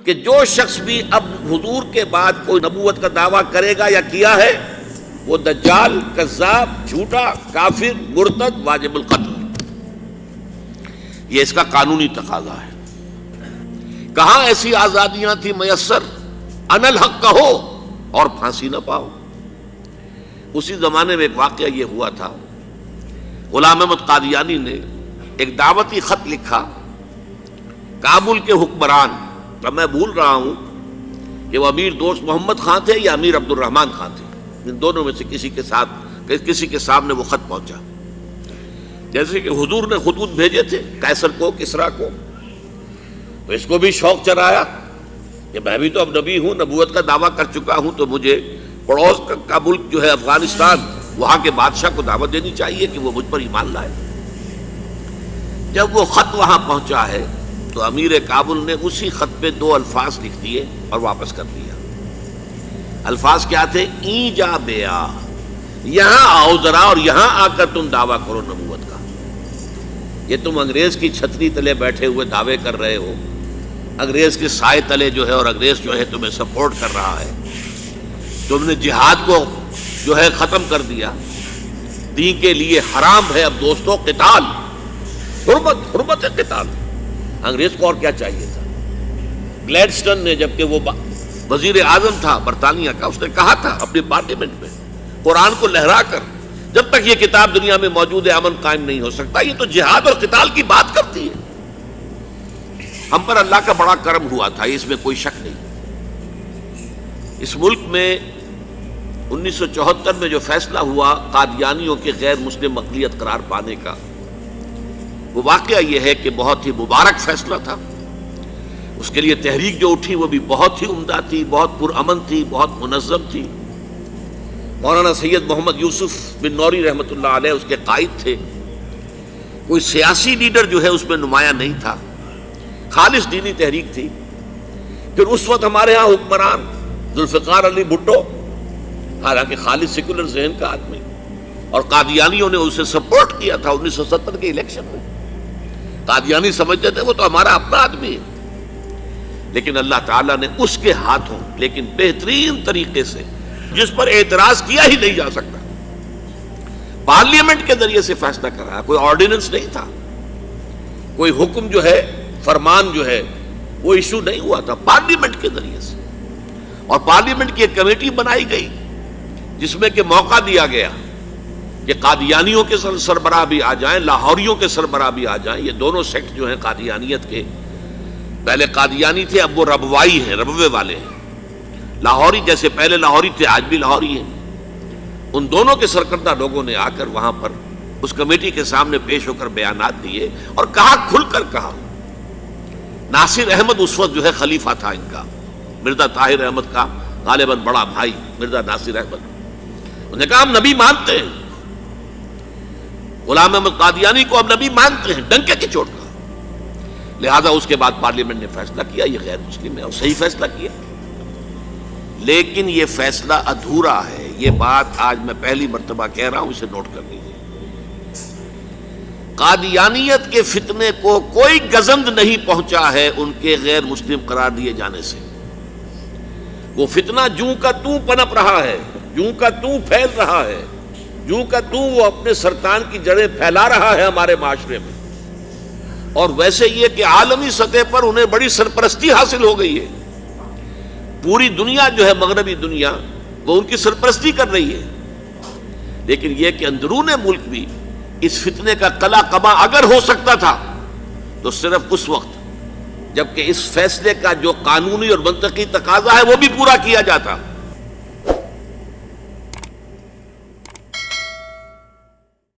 کہ جو شخص بھی اب حضور کے بعد کوئی نبوت کا دعویٰ کرے گا یا کیا ہے وہ دجال، کذاب، جھوٹا، کافر، مرتد، واجب القتل، یہ اس کا قانونی تقاضا ہے۔ کہاں ایسی آزادیاں تھی میسر، انا الحق کہو اور پھانسی نہ پاؤ۔ اسی زمانے میں ایک واقعہ یہ ہوا تھا، غلام احمد قادیانی نے ایک دعوتی خط لکھا کابل کے حکمران، اب میں بھول رہا ہوں کہ وہ امیر دوست محمد خان تھے یا امیر عبد الرحمن خان تھے، ان دونوں میں سے کسی کے سامنے وہ خط پہنچا، جیسے کہ حضور نے خطوط بھیجے تھے قیصر کو، کسریٰ کو، تو اس کو بھی شوق چرایا کہ میں بھی تو اب نبی ہوں، نبوت کا دعویٰ کر چکا ہوں، تو مجھے پڑوس کا ملک جو ہے افغانستان، وہاں کے بادشاہ کو دعوت دینی چاہیے کہ وہ مجھ پر ایمان لائے۔ جب وہ خط وہاں پہنچا ہے تو امیر کابل نے اسی خط پہ 2 الفاظ لکھ دیے اور واپس کر دیا۔ الفاظ کیا تھے؟ این جا بیا، یہاں آؤ ذرا اور یہاں آ کر تم دعویٰ کرو نبوت کا۔ یہ تم انگریز کی چھتری تلے بیٹھے ہوئے دعوے کر رہے ہو، انگریز کے سائے تلے جو ہے، اور انگریز جو ہے تمہیں سپورٹ کر رہا ہے، تم نے جہاد کو جو ہے ختم کر دیا، دین کے لیے حرام ہے اب دوستو قتال، حرمت قتال۔ انگریز کو اور کیا چاہیے تھا؟ گلیڈسٹن نے، جبکہ وہ وزیر اعظم تھا برطانیہ کا، اس نے کہا تھا اپنے پارلیمنٹ میں قرآن کو لہرا کر، جب تک یہ کتاب دنیا میں موجود ہے امن قائم نہیں ہو سکتا۔ یہ تو جہاد اور قتال کی بات کرتی ہے۔ ہم پر اللہ کا بڑا کرم ہوا تھا، اس میں کوئی شک نہیں۔ اس ملک میں 1974 میں جو فیصلہ ہوا قادیانیوں کے غیر مسلم اقلیت قرار پانے کا، وہ واقعہ یہ ہے کہ بہت ہی مبارک فیصلہ تھا۔ اس کے لیے تحریک جو اٹھی وہ بھی بہت ہی عمدہ تھی، بہت پرامن تھی، بہت منظم تھی۔ مولانا سید محمد یوسف بن نوری رحمۃ اللہ علیہ اس کے قائد تھے۔ کوئی سیاسی لیڈر جو ہے اس میں نمایاں نہیں تھا، خالص دینی تحریک تھی۔ پھر اس وقت ہمارے ہاں حکمران ذوالفقار علی بھٹو، حالانکہ خالص سیکولر ذہن کا آدمی، اور قادیانیوں نے اسے سپورٹ کیا تھا 1970 کے الیکشن میں۔ قادیانی سمجھتے تھے وہ تو ہمارا اپنا آدمی ہے، لیکن اللہ تعالیٰ نے اس کے ہاتھوں لیکن بہترین طریقے سے، جس پر اعتراض کیا ہی نہیں جا سکتا، پارلیمنٹ کے ذریعے سے فیصلہ کرایا۔ کوئی آرڈیننس نہیں تھا، کوئی حکم جو ہے، فرمان جو ہے وہ ایشو نہیں ہوا تھا، پارلیمنٹ کے ذریعے سے۔ اور پارلیمنٹ کی ایک کمیٹی بنائی گئی جس میں کہ موقع دیا گیا کہ قادیانیوں کے سربراہ بھی آ جائیں، لاہوریوں کے سربراہ بھی آ جائیں۔ یہ دونوں سیکٹ جو ہیں قادیانیت کے، پہلے قادیانی تھے اب وہ ربوائی ہیں، ربوے والے ہیں۔ لاہوری جیسے پہلے لاہوری تھے آج بھی لاہوری ہیں۔ ان دونوں کے سرکردہ لوگوں نے آ کر وہاں پر اس کمیٹی کے سامنے پیش ہو کر بیانات دیے اور کہا، کھل کر کہا۔ ناصر احمد اس وقت جو ہے خلیفہ تھا ان کا، مرزا طاہر احمد کا غالباً بڑا بھائی مرزا ناصر احمد۔ انہوں نے کہا ہم نبی مانتے ہیں، غلام احمد قادیانی کو اب نبی مانتے ہیں، ڈنکے کی چوٹ کا۔ لہذا اس کے بعد پارلیمنٹ نے فیصلہ کیا یہ غیر مسلم ہے، اور صحیح فیصلہ کیا، لیکن یہ فیصلہ ادھورا ہے۔ یہ بات آج میں پہلی مرتبہ کہہ رہا ہوں، اسے نوٹ کر لیجیے۔ قادیانیت کے فتنے کو کوئی گزند نہیں پہنچا ہے ان کے غیر مسلم قرار دیے جانے سے۔ وہ فتنہ جوں کا توں پنپ رہا ہے، جوں کا توں پھیل رہا ہے، جوں کا توں وہ اپنے سرطان کی جڑیں پھیلا رہا ہے ہمارے معاشرے میں۔ اور ویسے یہ کہ عالمی سطح پر انہیں بڑی سرپرستی حاصل ہو گئی ہے، پوری دنیا جو ہے، مغربی دنیا، وہ ان کی سرپرستی کر رہی ہے۔ لیکن یہ کہ اندرون ملک بھی اس فتنے کا قلع قبا اگر ہو سکتا تھا تو صرف اس وقت جبکہ اس فیصلے کا جو قانونی اور منطقی تقاضا ہے وہ بھی پورا کیا جاتا۔